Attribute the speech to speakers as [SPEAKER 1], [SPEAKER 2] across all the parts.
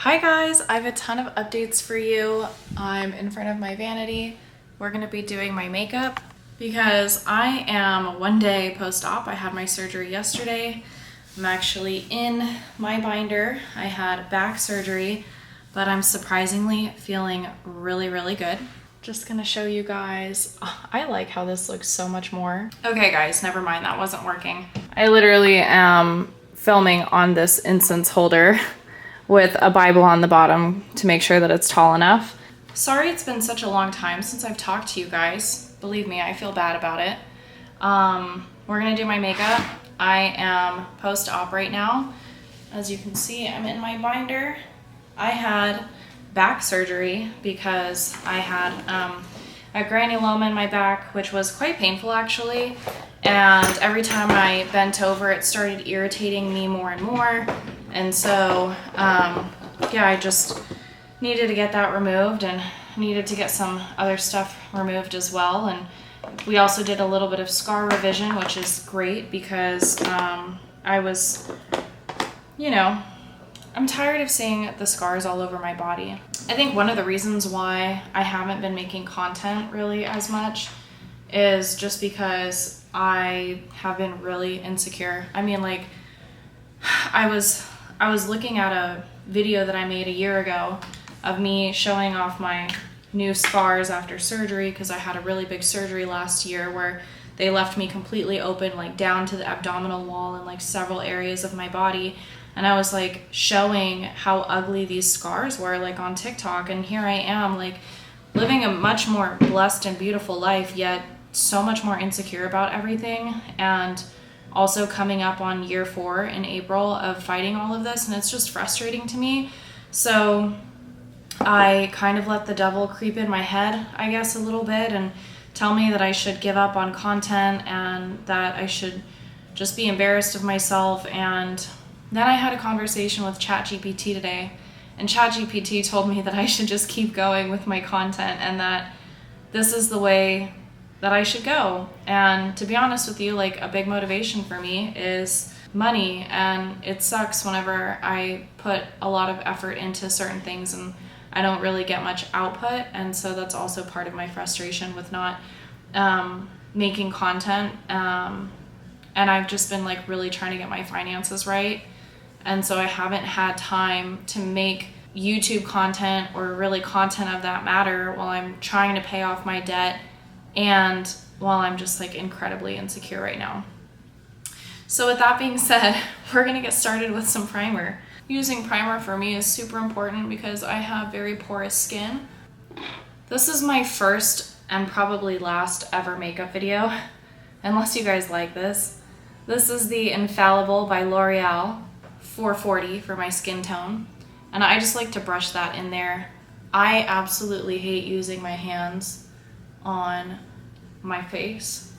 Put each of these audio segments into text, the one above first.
[SPEAKER 1] Hi guys, I have a ton of updates for you. I'm in front of my vanity. We're gonna be doing my makeup because I am one day post-op. I had my surgery yesterday. I'm actually in my binder. I had back surgery, but I'm surprisingly feeling really good. Just gonna show you guys. I like how this looks so much more. Okay guys, never mind, that wasn't working. I literally am filming on this incense holder with a Bible on the bottom to make sure that it's tall enough. Sorry it's been such a long time since I've talked to you guys. Believe me, I feel bad about it. We're gonna do my makeup. I am post-op right now. As you can see, I'm in my binder. I had back surgery because I had a granuloma in my back, which was quite painful actually. And every time I bent over, it started irritating me more and more. And so, yeah, I just needed to get that removed and needed to get some other stuff removed as well. And we also did a little bit of scar revision, which is great because I was, you know, I'm tired of seeing the scars all over my body. I think one of the reasons why I haven't been making content really as much is just because I have been really insecure. I mean, like, I was looking at a video that I made a year ago of me showing off my new scars after surgery because I had a really big surgery last year where they left me completely open, like down to the abdominal wall and like several areas of my body. And I was like showing how ugly these scars were like on TikTok, and here I am like living a much more blessed and beautiful life, yet so much more insecure about everything. And also coming up on year 4 in April of fighting all of this, and it's just frustrating to me. So I kind of let the devil creep in my head, I guess, a little bit and tell me that I should give up on content and that I should just be embarrassed of myself. And then I had a conversation with ChatGPT today, and ChatGPT told me that I should just keep going with my content and that this is the way that I should go. And to be honest with you, like, a big motivation for me is money, and it sucks whenever I put a lot of effort into certain things and I don't really get much output. And so that's also part of my frustration with not making content. And I've just been like really trying to get my finances right. And so I haven't had time to make YouTube content or really content of that matter while I'm trying to pay off my debt and while I'm just like incredibly insecure right now. So with that being said, we're gonna get started with some primer. Using primer for me is super important because I have very porous skin. This is my first and probably last ever makeup video, unless you guys like this. This is the Infallible by L'Oreal 440 for my skin tone, and I just like to brush that in there. I absolutely hate using my hands on my face.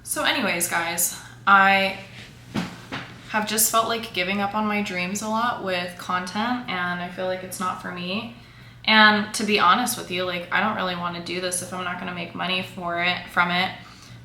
[SPEAKER 1] So anyways, guys, I have just felt like giving up on my dreams a lot with content, and I feel like it's not for me. And to be honest with you, like, I don't really want to do this if I'm not going to make money from it.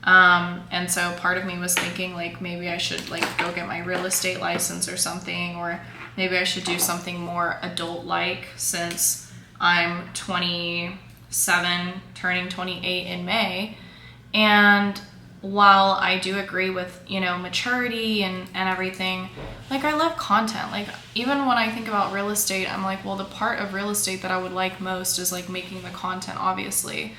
[SPEAKER 1] And so part of me was thinking like maybe I should like go get my real estate license or something, or maybe I should do something more adult-like since I'm 27, turning 28 in May. And while I do agree with, you know, maturity and everything, like, I love content. Like, even when I think about real estate, I'm like, well, the part of real estate that I would like most is like making the content, obviously.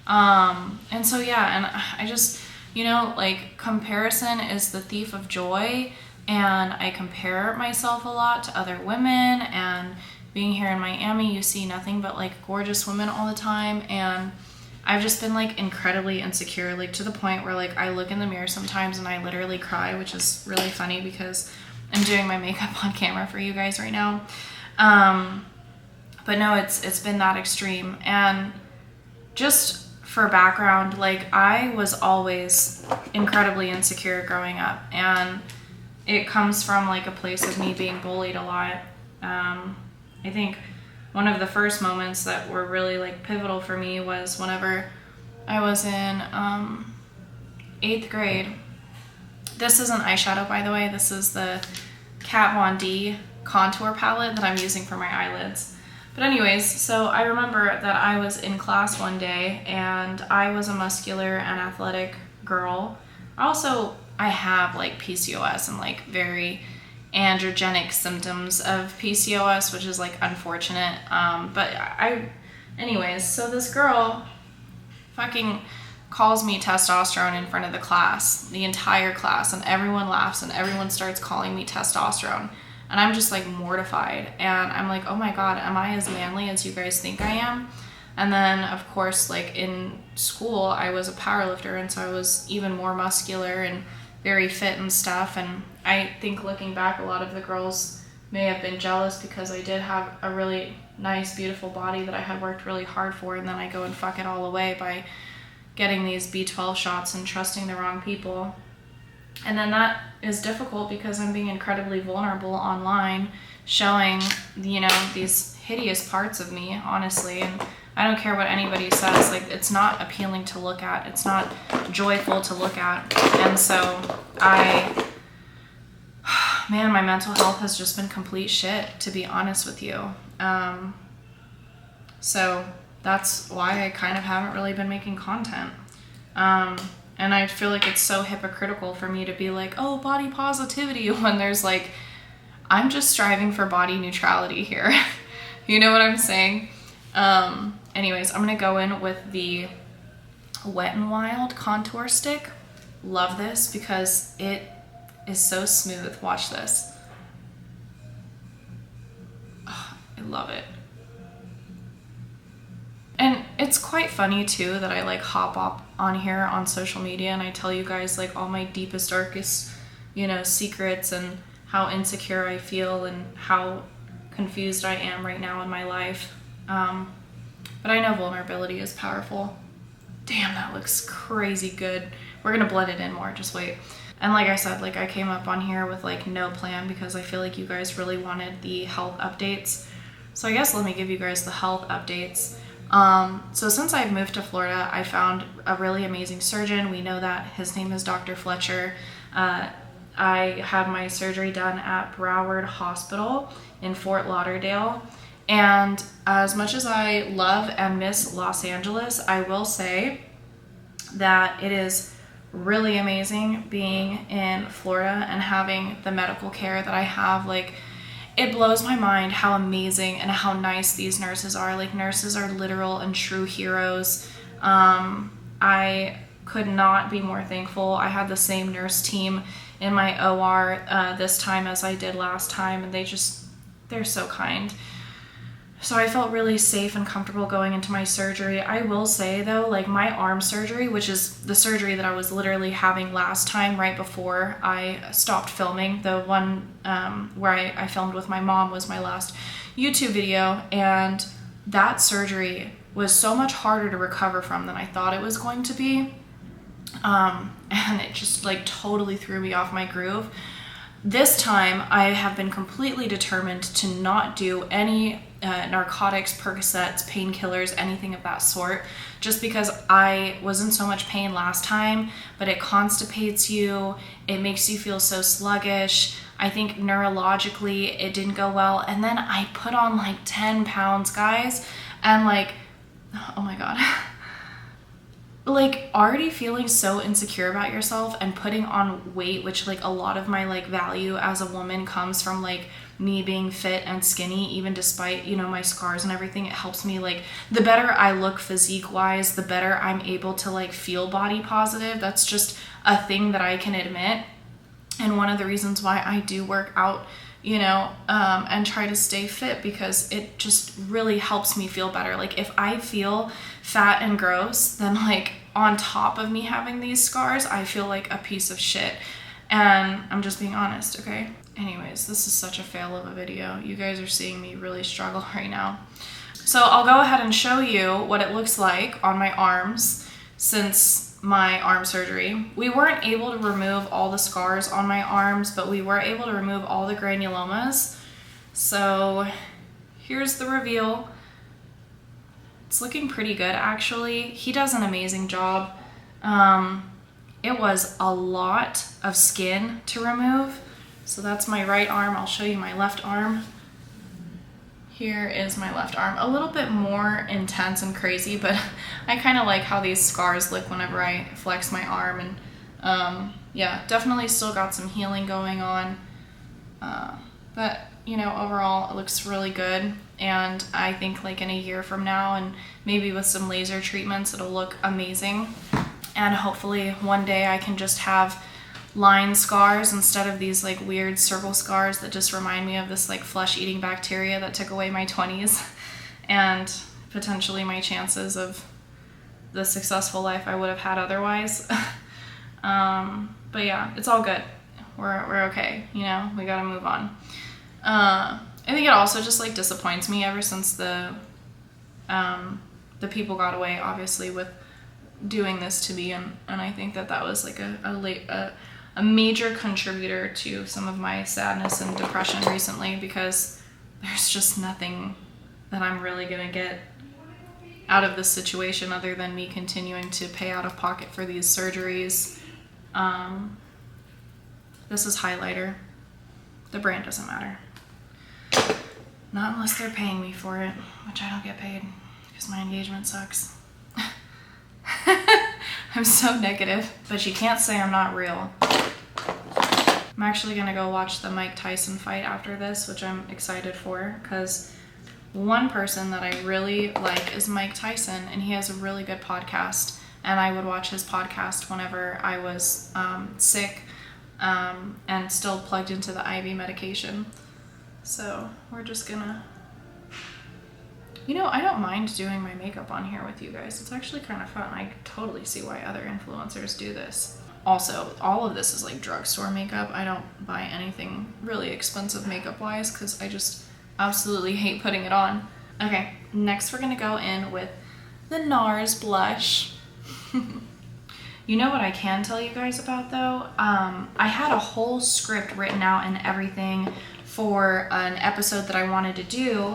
[SPEAKER 1] And so, yeah, and I just, you know, like, comparison is the thief of joy, and I compare myself a lot to other women, and being here in Miami, you see nothing but like gorgeous women all the time, and I've just been like incredibly insecure, like to the point where like I look in the mirror sometimes and I literally cry, which is really funny because I'm doing my makeup on camera for you guys right now. But no, it's been that extreme. And just for background, like, I was always incredibly insecure growing up, and it comes from like a place of me being bullied a lot. I think one of the first moments that were really like pivotal for me was whenever I was in 8th grade. This is an eyeshadow, by the way. This is the Kat Von D contour palette that I'm using for my eyelids. But anyways, so I remember that I was in class one day and I was a muscular and athletic girl. I have like PCOS and like very androgenic symptoms of PCOS, which is like unfortunate. Anyways, so this girl fucking calls me testosterone in front of the class, the entire class, and everyone laughs and everyone starts calling me testosterone. And I'm just like mortified. And I'm like, oh my God, am I as manly as you guys think I am? And then of course, like in school, I was a powerlifter. And so I was even more muscular and very fit and stuff. And I think looking back, a lot of the girls may have been jealous because I did have a really nice, beautiful body that I had worked really hard for. And then I go and fuck it all away by getting these B12 shots and trusting the wrong people. And then that is difficult because I'm being incredibly vulnerable online, showing, you know, these hideous parts of me, honestly. And I don't care what anybody says, like, it's not appealing to look at. It's not joyful to look at. And so man, my mental health has just been complete shit, to be honest with you. So that's why I kind of haven't really been making content. And I feel like it's so hypocritical for me to be like, oh, body positivity, when there's like, I'm just striving for body neutrality here. You know what I'm saying? Anyways, I'm gonna go in with the Wet n Wild contour stick. Love this because it is so smooth. Watch this. Oh, I love it. And it's quite funny too that I like hop up on here on social media and I tell you guys like all my deepest, darkest, you know, secrets and how insecure I feel and how confused I am right now in my life. But I know vulnerability is powerful. Damn, that looks crazy good. We're gonna blend it in more, just wait. And like I said, like I came up on here with like no plan because I feel like you guys really wanted the health updates. So I guess let me give you guys the health updates. So since I've moved to Florida, I found a really amazing surgeon. We know that his name is Dr. Fletcher. I had my surgery done at Broward Hospital in Fort Lauderdale. And as much as I love and miss Los Angeles, I will say that it is really amazing being in Florida and having the medical care that I have. Like, it blows my mind how amazing and how nice these nurses are. Like, nurses are literal and true heroes. I could not be more thankful. I had the same nurse team in my OR this time as I did last time, and they're so kind. So I felt really safe and comfortable going into my surgery. I will say though, like my arm surgery, which is the surgery that I was literally having last time right before I stopped filming, the one where I filmed with my mom was my last YouTube video, and that surgery was so much harder to recover from than I thought it was going to be. And it just like totally threw me off my groove. This time I have been completely determined to not do any narcotics, Percocets, painkillers, anything of that sort, just because I was in so much pain last time, but it constipates you, it makes you feel so sluggish. I think neurologically it didn't go well, and then I put on like 10 pounds, guys, and like, oh my God. Like already feeling so insecure about yourself and putting on weight, which like a lot of my like value as a woman comes from like me being fit and skinny, even despite, you know, my scars and everything. It helps me, like, the better I look physique wise, the better I'm able to like feel body positive. That's just a thing that I can admit. And one of the reasons why I do work out, you know, and try to stay fit, because it just really helps me feel better. Like if I feel fat and gross, then like on top of me having these scars, I feel like a piece of shit. And I'm just being honest, okay? Anyways, this is such a fail of a video. You guys are seeing me really struggle right now. So I'll go ahead and show you what it looks like on my arms since my arm surgery. We weren't able to remove all the scars on my arms, but we were able to remove all the granulomas. So here's the reveal. It's looking pretty good, actually. He does an amazing job. It was a lot of skin to remove. So that's my right arm. I'll show you my left arm. Here is my left arm. A little bit more intense and crazy, but I kind of like how these scars look whenever I flex my arm. And yeah, definitely still got some healing going on. But you know, overall it looks really good. And I think like in a year from now, and maybe with some laser treatments, it'll look amazing. And hopefully one day I can just have line scars instead of these like weird circle scars that just remind me of this like flesh-eating bacteria that took away my 20s and potentially my chances of the successful life I would have had otherwise. But yeah, it's all good. We're okay, you know, we gotta move on. I think it also just like disappoints me ever since the people got away, obviously, with doing this to me, and I think that was like a major contributor to some of my sadness and depression recently, because there's just nothing that I'm really gonna get out of this situation other than me continuing to pay out of pocket for these surgeries. This is highlighter. The brand doesn't matter. Not unless they're paying me for it, which I don't get paid because my engagement sucks. I'm so negative, but you can't say I'm not real. I'm actually gonna go watch the Mike Tyson fight after this, which I'm excited for, because one person that I really like is Mike Tyson, and he has a really good podcast, and I would watch his podcast whenever I was sick and still plugged into the IV medication. So we're just gonna, you know, I don't mind doing my makeup on here with you guys. It's actually kind of fun. I totally see why other influencers do this. Also, all of this is like drugstore makeup. I don't buy anything really expensive makeup wise because I just absolutely hate putting it on. Okay, next we're gonna go in with the NARS blush. You know what I can tell you guys about though? I had a whole script written out and everything for an episode that I wanted to do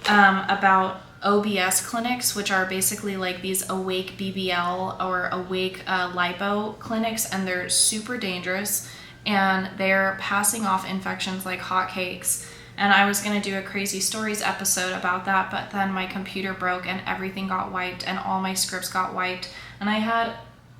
[SPEAKER 1] about OBS clinics, which are basically like these awake BBL or awake lipo clinics, and they're super dangerous and they're passing off infections like hotcakes. And I was gonna do a crazy stories episode about that, but then my computer broke and everything got wiped and all my scripts got wiped, and I had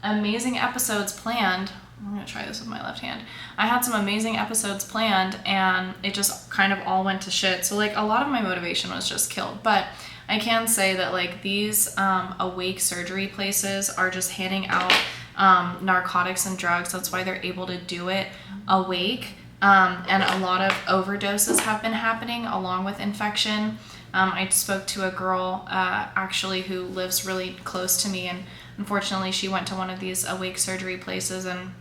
[SPEAKER 1] amazing episodes planned. I'm gonna try this with my left hand. I had some amazing episodes planned and it just kind of all went to shit. So like a lot of my motivation was just killed. But I can say that like these awake surgery places are just handing out narcotics and drugs. That's why they're able to do it awake. And a lot of overdoses have been happening along with infection. I spoke to a girl actually who lives really close to me, and unfortunately she went to one of these awake surgery places, and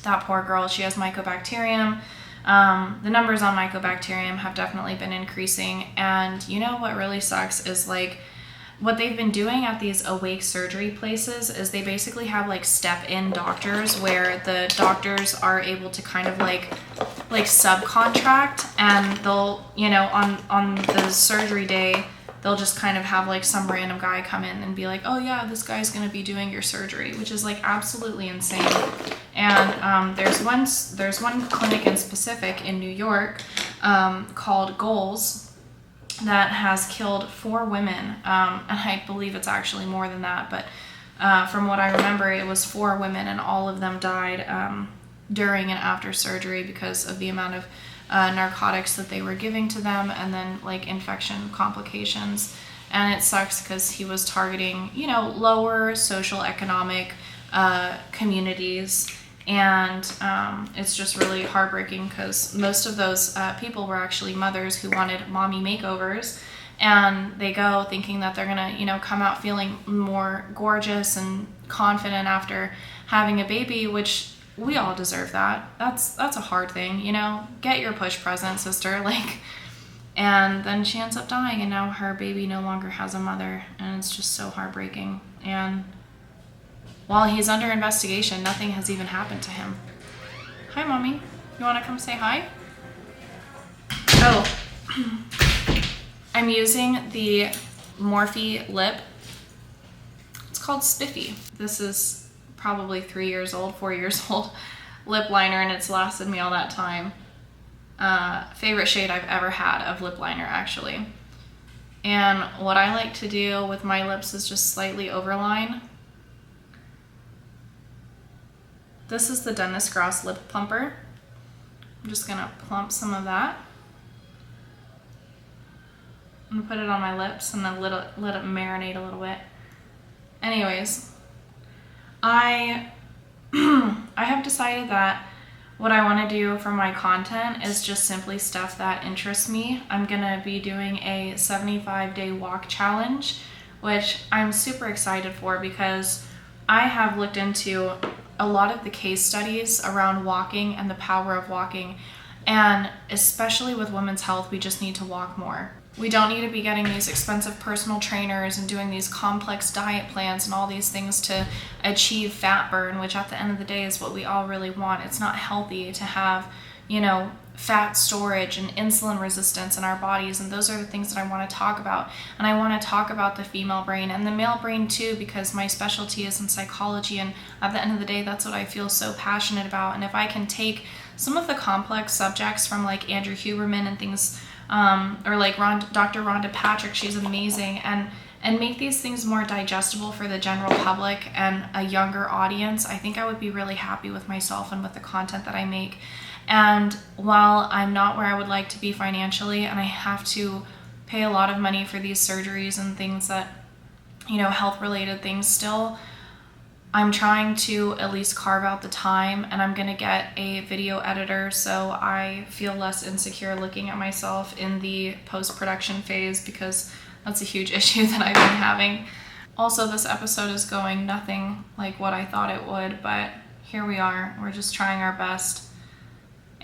[SPEAKER 1] that poor girl, she has mycobacterium. The numbers on mycobacterium have definitely been increasing, and you know what really sucks is like what they've been doing at these awake surgery places is they basically have like step-in doctors where the doctors are able to kind of like subcontract, and they'll, you know, on the surgery day they'll just kind of have like some random guy come in and be like, oh yeah, this guy's gonna be doing your surgery, which is like absolutely insane. And there's one clinic in specific in New York called Goals that has killed 4 women, and I believe it's actually more than that, but from what I remember it was 4 women, and all of them died during and after surgery because of the amount of narcotics that they were giving to them, and then like infection complications. And it sucks because he was targeting, you know, lower social economic communities, and it's just really heartbreaking because most of those people were actually mothers who wanted mommy makeovers, and they go thinking that they're gonna, you know, come out feeling more gorgeous and confident after having a baby, which we all deserve that. That's a hard thing, you know. Get your push present, sister. Like, and then she ends up dying, and now her baby no longer has a mother, and it's just so heartbreaking. And while he's under investigation, nothing has even happened to him. Hi, mommy. You want to come say hi? Oh, I'm using the Morphe lip. It's called Spiffy. This is probably 3 years old, 4 years old. lip liner, and it's lasted me all that time. Favorite shade I've ever had of lip liner, actually. And what I like to do with my lips is just slightly overline. This is the Dennis Gross Lip Plumper. I'm just gonna plump some of that. I'm gonna put it on my lips and then let it marinate a little bit. Anyways, I have decided that what I want to do for my content is just simply stuff that interests me. I'm gonna be doing a 75-day walk challenge, which I'm super excited for because I have looked into a lot of the case studies around walking and the power of walking, and especially with women's health, we just need to walk more. We don't need to be getting these expensive personal trainers and doing these complex diet plans and all these things to achieve fat burn, which at the end of the day is what we all really want. It's not healthy to have, fat storage and insulin resistance in our bodies, and those are the things that I want to talk about. And I want to talk about the female brain and the male brain too, because my specialty is in psychology, and at the end of the day, that's what I feel so passionate about. And if I can take some of the complex subjects from like Andrew Huberman and things, or like Dr. Rhonda Patrick, she's amazing, and make these things more digestible for the general public and a younger audience, I think I would be really happy with myself and with the content that I make. And while I'm not where I would like to be financially, and I have to pay a lot of money for these surgeries and things that, health related things still, I'm trying to at least carve out the time, and I'm gonna get a video editor so I feel less insecure looking at myself in the post-production phase, because that's a huge issue that I've been having. Also, this episode is going nothing like what I thought it would, but here we are. We're just trying our best.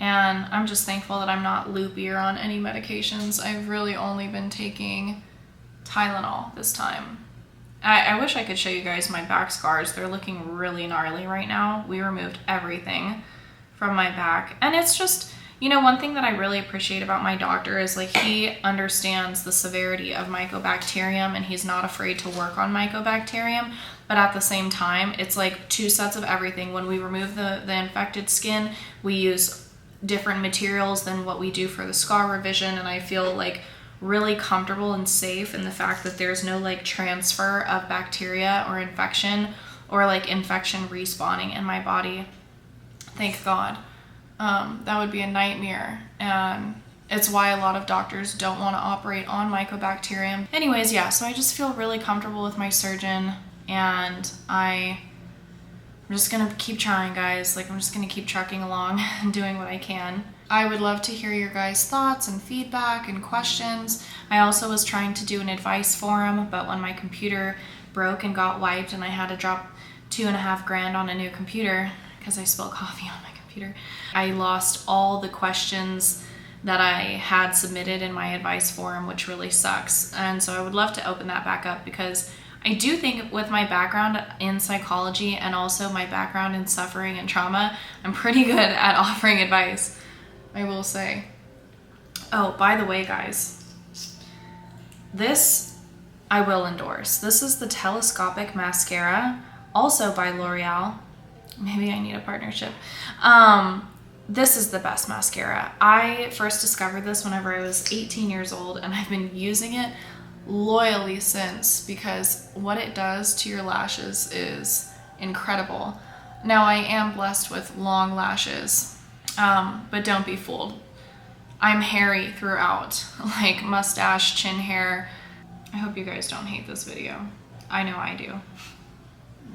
[SPEAKER 1] And I'm just thankful that I'm not loopy or on any medications. I've really only been taking Tylenol this time. I wish I could show you guys my back scars. They're looking really gnarly right now. We removed everything from my back. And it's just, one thing that I really appreciate about my doctor is like he understands the severity of mycobacterium, and he's not afraid to work on mycobacterium. But at the same time, it's like two sets of everything. When we remove the infected skin, we use different materials than what we do for the scar revision, and I feel like really comfortable and safe in the fact that there's no like transfer of bacteria or infection or like infection respawning in my body. Thank God. That would be a nightmare, and it's why a lot of doctors don't want to operate on mycobacterium. Anyways, yeah, so I just feel really comfortable with my surgeon, and I'm just gonna keep trying, guys. Like, I'm just gonna keep trucking along and doing what I can. I would love to hear your guys' thoughts and feedback and questions. I also was trying to do an advice forum, but when my computer broke and got wiped and I had to drop $2,500 on a new computer because I spilled coffee on my computer, I lost all the questions that I had submitted in my advice forum, which really sucks. And so I would love to open that back up, because I do think with my background in psychology and also my background in suffering and trauma, I'm pretty good at offering advice, I will say. Oh, by the way, guys, this I will endorse. This is the Telescopic Mascara, also by L'Oreal. Maybe I need a partnership. This is the best mascara. I first discovered this whenever I was 18 years old, and I've been using it loyally since, because what it does to your lashes is incredible. Now, I am blessed with long lashes, but don't be fooled. I'm hairy throughout, like mustache, chin hair. I hope you guys don't hate this video. I know I do.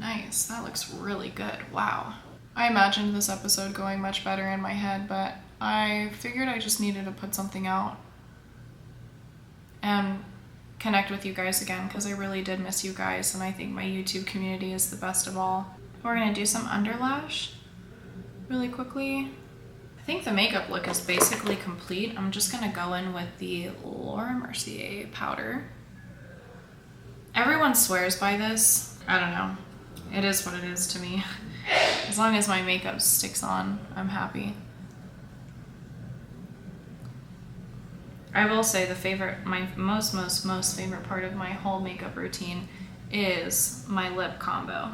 [SPEAKER 1] Nice, that looks really good, wow. I imagined this episode going much better in my head, but I figured I just needed to put something out and connect with you guys again, because I really did miss you guys, and I think my YouTube community is the best of all. We're gonna do some underlash really quickly. I think the makeup look is basically complete. I'm just gonna go in with the Laura Mercier powder. Everyone swears by this. I don't know. It is what it is to me. As long as my makeup sticks on, I'm happy. I will say my most favorite part of my whole makeup routine is my lip combo.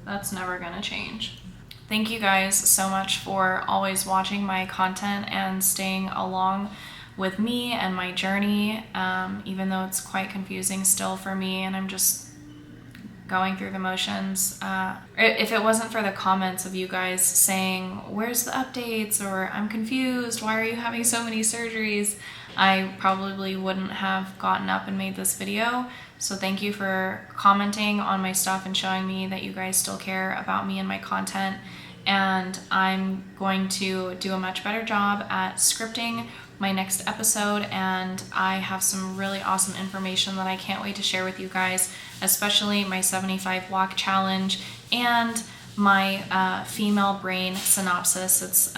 [SPEAKER 1] That's never gonna change. Thank you guys so much for always watching my content and staying along with me and my journey, even though it's quite confusing still for me and I'm just going through the motions. If it wasn't for the comments of you guys saying, where's the updates, or I'm confused, why are you having so many surgeries, I probably wouldn't have gotten up and made this video. So thank you for commenting on my stuff and showing me that you guys still care about me and my content. And I'm going to do a much better job at scripting my next episode, and I have some really awesome information that I can't wait to share with you guys, especially my 75 walk challenge and my female brain synopsis. It's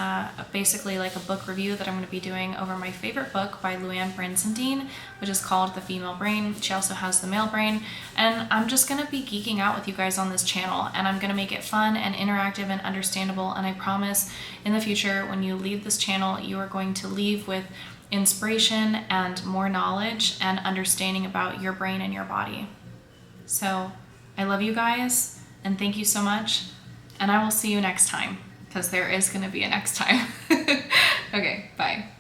[SPEAKER 1] basically like a book review that I'm going to be doing over my favorite book by Luann Bransondine, which is called The Female Brain. She also has The Male Brain, and I'm just going to be geeking out with you guys on this channel, and I'm going to make it fun and interactive and understandable, and I promise in the future when you leave this channel you are going to leave with inspiration and more knowledge and understanding about your brain and your body. So I love you guys and thank you so much, and I will see you next time, because there is going to be a next time. Okay, bye.